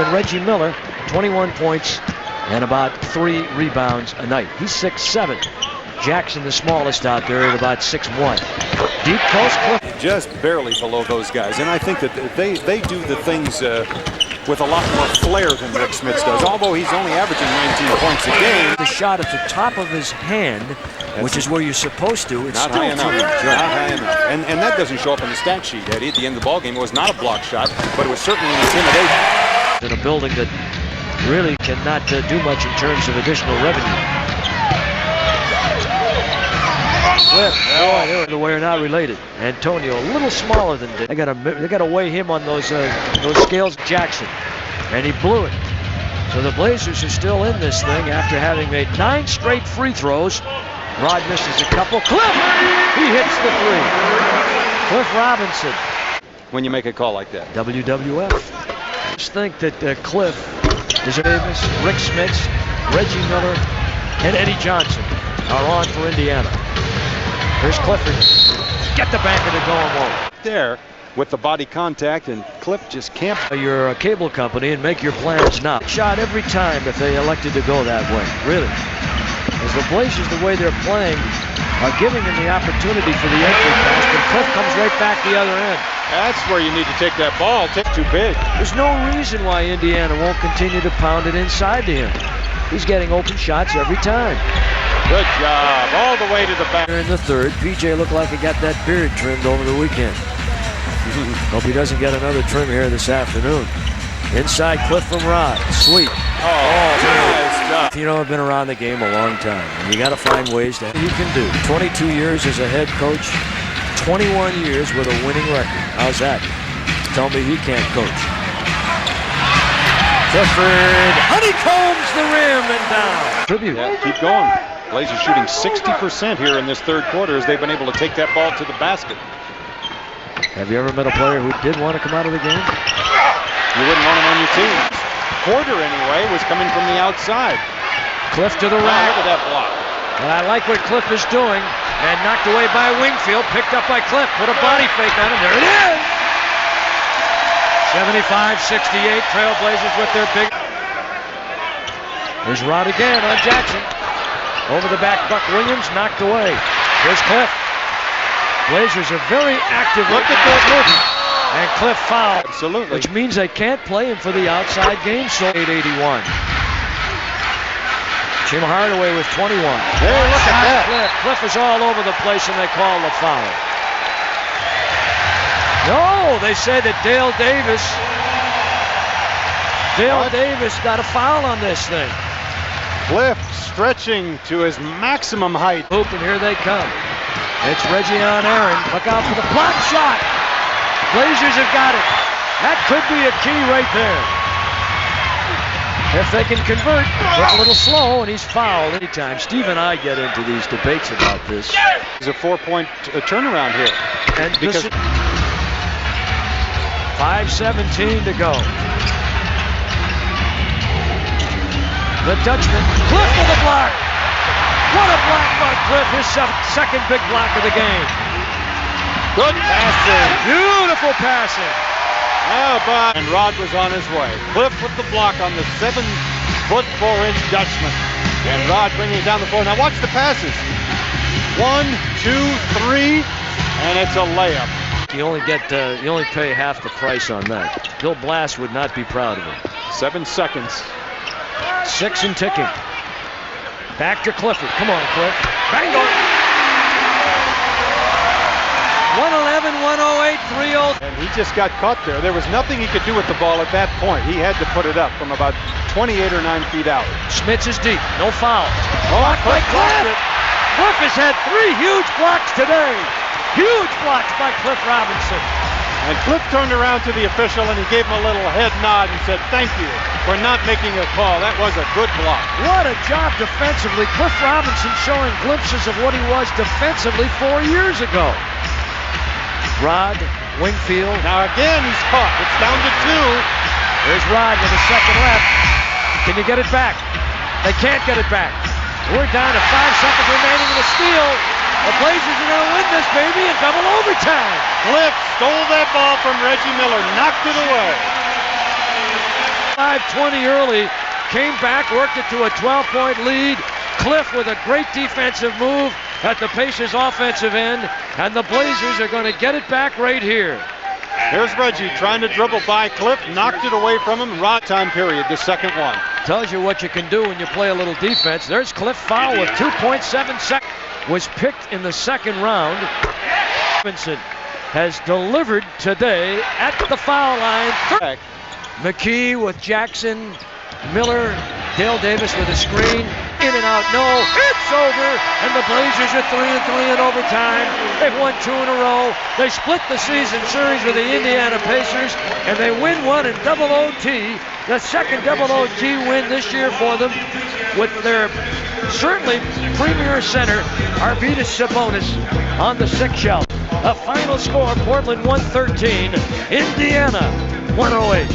and Reggie Miller, 21 points and about 3 rebounds a night. He's 6'7". Jackson, the smallest out there, at about 6'1". Deep post, Cliff. Just barely below those guys. And I think that they do the things with a lot more flair than Rick Smits does, although he's only averaging 19 points a game. The shot at the top of his hand, which is where you're supposed to. It's not high enough. Not high enough. And that doesn't show up in the stat sheet, Eddie. At the end of the ballgame, it was not a block shot, but it was certainly an intimidation. In a building that really cannot do much in terms of additional revenue. Cliff, boy, the way are not related. Antonio, a little smaller than Dick. They got to weigh him on those scales. Jackson, and he blew it. So the Blazers are still in this thing after having made 9 straight free throws. Rod misses a couple. Cliff, he hits the 3. Cliff Robinson. When you make a call like that. WWF. Just think that Cliff, Davis, Rick Smits, Reggie Miller, and Eddie Johnson are on for Indiana. Here's Clifford. Get the banker to go and won't. There with the body contact, and Cliff just can't. You're a cable company and make your plans now. Shot every time if they elected to go that way. Really. As the Blazers, the way they're playing, are giving him the opportunity for the entry pass, but Cliff comes right back the other end. That's where you need to take that ball. It's too big. There's no reason why Indiana won't continue to pound it inside to him. He's getting open shots every time. Good job. All the way to the back. In the third, PJ looked like he got that beard trimmed over the weekend. Hope he doesn't get another trim here this afternoon. Inside Cliff from Rod. Sweet. Oh, nice job. You know, I've been around the game a long time. And you got to find ways that you can do. 22 years as a head coach, 21 years with a winning record. How's that? Tell me he can't coach. Clifford honeycombs the rim and down. Tribute. Yeah, keep going. Blazers shooting 60% here in this third quarter as they've been able to take that ball to the basket. Have you ever met a player who did want to come out of the game? You wouldn't want him on your team. Quarter, anyway, was coming from the outside. Cliff to the rack. Look at that block. And I like what Cliff is doing. And knocked away by Wingfield. Picked up by Cliff. Put a body fake on him. There it is! 75-68. Trailblazers with their big... Here's Rod again on Jackson. Over the back, Buck Williams knocked away. Here's Cliff. Blazers are very active. Look at that movement. And Cliff fouled. Absolutely. Which means they can't play him for the outside game. So 881. Jim Hardaway with 21. Hey, look at that. Cliff is all over the place and they call the foul. No, they say that Dale Davis got a foul on this thing. Cliff stretching to his maximum height. Hoop, and here they come. It's Reggie on Aaron. Look out for the block shot. Blazers have got it. That could be a key right there. If they can convert, look a little slow, and he's fouled anytime. Steve and I get into these debates about this. There's a 4-point turnaround here. And because 5:17 to go. The Dutchman, Cliff with the block. What a block by Cliff, his second big block of the game. Good passing. Beautiful passing. How about? And Rod was on his way. Cliff with the block on the 7'4" Dutchman. And Rod bringing it down the floor. Now watch the passes. 1, 2, 3, and it's a layup. You only pay half the price on that. Bill Blass would not be proud of him. 7 seconds. 6 and ticking. Back to Clifford. Come on, Cliff. Bang on. 111, 108, 30. And he just got caught there. There was nothing he could do with the ball at that point. He had to put it up from about 28 or 9 feet out. Smits is deep. No foul. Oh, Cliff blocked it. Cliff has had 3 huge blocks today. Huge blocks by Cliff Robinson. And Cliff turned around to the official and he gave him a little head nod and said, "Thank you for not making a call. That was a good block." What a job defensively. Cliff Robinson showing glimpses of what he was defensively 4 years ago. Rod, Wingfield. Now again, he's caught. It's down to 2. There's Rod with a second left. Can you get it back? They can't get it back. We're down to 5 seconds remaining in the steal. The Blazers are going to win this, baby, in double overtime. Cliff stole that ball from Reggie Miller, knocked it away. 5-20 early, came back, worked it to a 12-point lead. Cliff with a great defensive move at the Pacers' offensive end, and the Blazers are going to get it back right here. Here's Reggie trying to dribble by Cliff, knocked it away from him. Rod time period, the second one. Tells you what you can do when you play a little defense. There's Cliff foul with 2.7 seconds. Was picked in the second round. Robinson has delivered today at the foul line. McKee with Jackson, Miller, Dale Davis with a screen. In and out, no, it's over, and the Blazers are 3-3 in overtime. They've won 2 in a row. They split the season series with the Indiana Pacers, and they win one in double OT. The second double OT win this year for them, with their certainly premier center, Arvydas Sabonis, on the 6th shelf. A final score, Portland 113, Indiana 108.